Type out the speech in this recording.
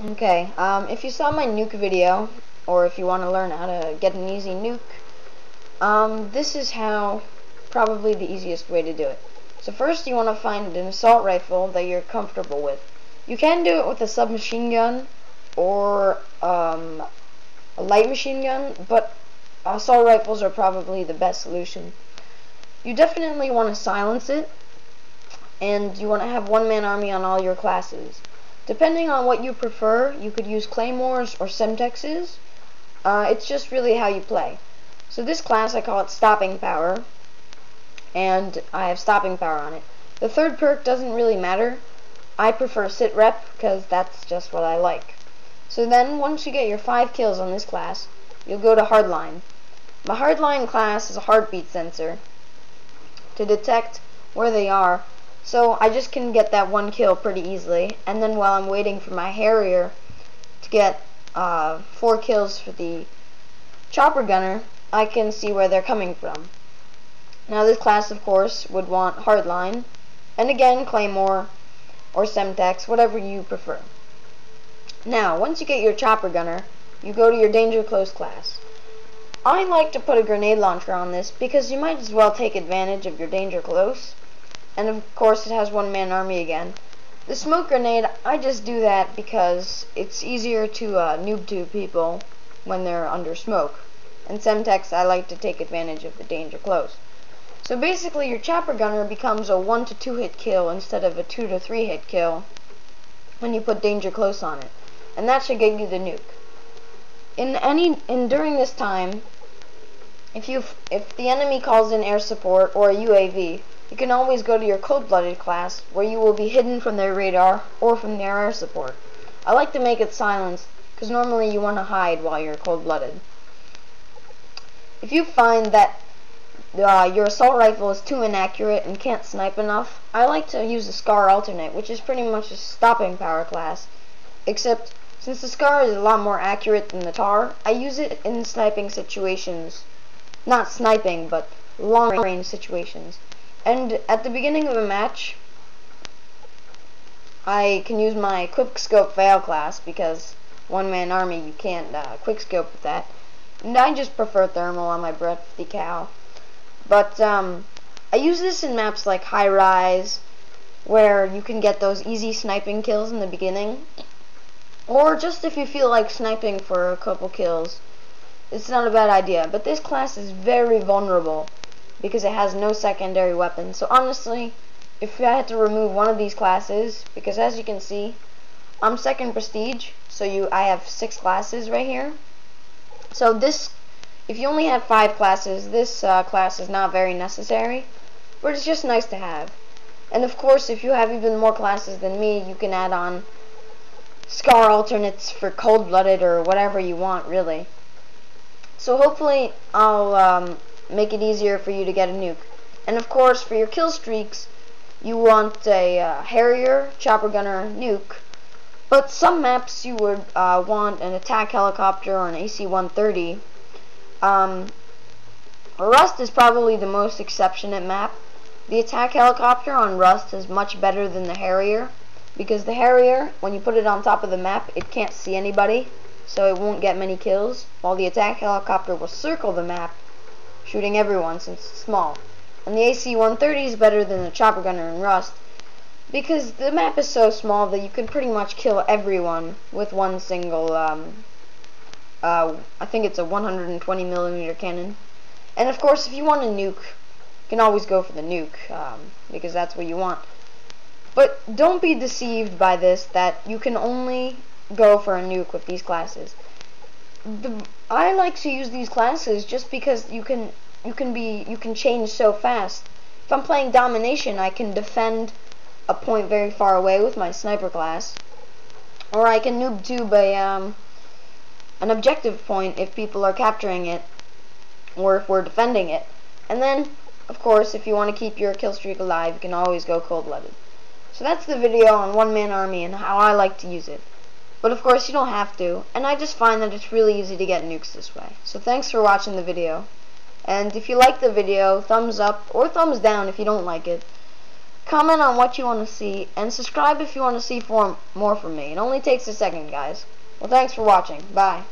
Okay, if you saw my nuke video, or if you want to learn how to get an easy nuke, this is how, probably the easiest way to do it. So first you want to find an assault rifle that you're comfortable with. You can do it with a submachine gun, or a light machine gun, but assault rifles are probably the best solution. You definitely want to silence it, and you want to have one-man army on all your classes. Depending on what you prefer, you could use claymores or semtexes. It's just really how you play. So this class, I call it stopping power, and I have stopping power on it. The third perk doesn't really matter. I prefer sit rep because that's just what I like. So then, once you get your 5 kills on this class, you'll go to hardline. My hardline class is a heartbeat sensor to detect where they are, so I just can get that 1 kill pretty easily. And then while I'm waiting for my Harrier to get 4 kills for the chopper gunner, I can see where they're coming from. Now this class, of course, would want hardline, and again claymore or semtex, whatever you prefer. Now once you get your chopper gunner, you go to your danger close class. I like to put a grenade launcher on this because you might as well take advantage of your danger close, and of course it has one-man army again. The smoke grenade, I just do that because it's easier to noob to people when they're under smoke. And semtex, I like to take advantage of the danger close. So basically your chopper gunner becomes a 1 to 2 hit kill instead of a 2 to 3 hit kill when you put danger close on it. And that should get you the nuke. During this time, if the enemy calls in air support or a UAV, you can always go to your cold-blooded class, where you will be hidden from their radar or from their air support. I like to make it silenced, because normally you want to hide while you're cold-blooded. If you find that your assault rifle is too inaccurate and can't snipe enough, I like to use the SCAR alternate, which is pretty much a stopping power class, except since the SCAR is a lot more accurate than the TAR, I use it in sniping situations. Not sniping, but long-range situations. And at the beginning of a match, I can use my quickscope fail class, because one-man army, you can't quickscope with that. And I just prefer thermal on my breath decal. But I use this in maps like High Rise, where you can get those easy sniping kills in the beginning. Or just if you feel like sniping for a couple kills, it's not a bad idea. But this class is very vulnerable because it has no secondary weapon. So honestly, if I had to remove one of these classes, because as you can see, I'm 2nd prestige, so I have 6 classes right here. So this, if you only have 5 classes, this class is not very necessary, but it's just nice to have. And of course, if you have even more classes than me, you can add on SCAR alternates for cold-blooded or whatever you want, really. So hopefully I'll make it easier for you to get a nuke. And of course, for your kill streaks, you want a Harrier, chopper gunner, nuke. But some maps you would want an attack helicopter or an AC-130. Rust is probably the most exceptionate map. The attack helicopter on Rust is much better than the Harrier, because the Harrier, when you put it on top of the map, it can't see anybody, so it won't get many kills, while the attack helicopter will circle the map, shooting everyone since it's small. And the AC-130 is better than the chopper gunner in Rust, because the map is so small that you can pretty much kill everyone with one single, I think it's a 120mm cannon. And of course, if you want a nuke, you can always go for the nuke, because that's what you want. But don't be deceived by this, that you can only go for a nuke with these classes. I like to use these classes just because you can change so fast. If I'm playing domination, I can defend a point very far away with my sniper class, or I can noob tube an objective point if people are capturing it, or if we're defending it. And then, of course, if you want to keep your kill streak alive, you can always go cold-blooded. So that's the video on one-man army and how I like to use it. But of course you don't have to, and I just find that it's really easy to get nukes this way. So thanks for watching the video. And if you like the video, thumbs up or thumbs down if you don't like it. comment on what you want to see, and subscribe if you want to see more from me. It only takes a second, guys. Well, thanks for watching. Bye.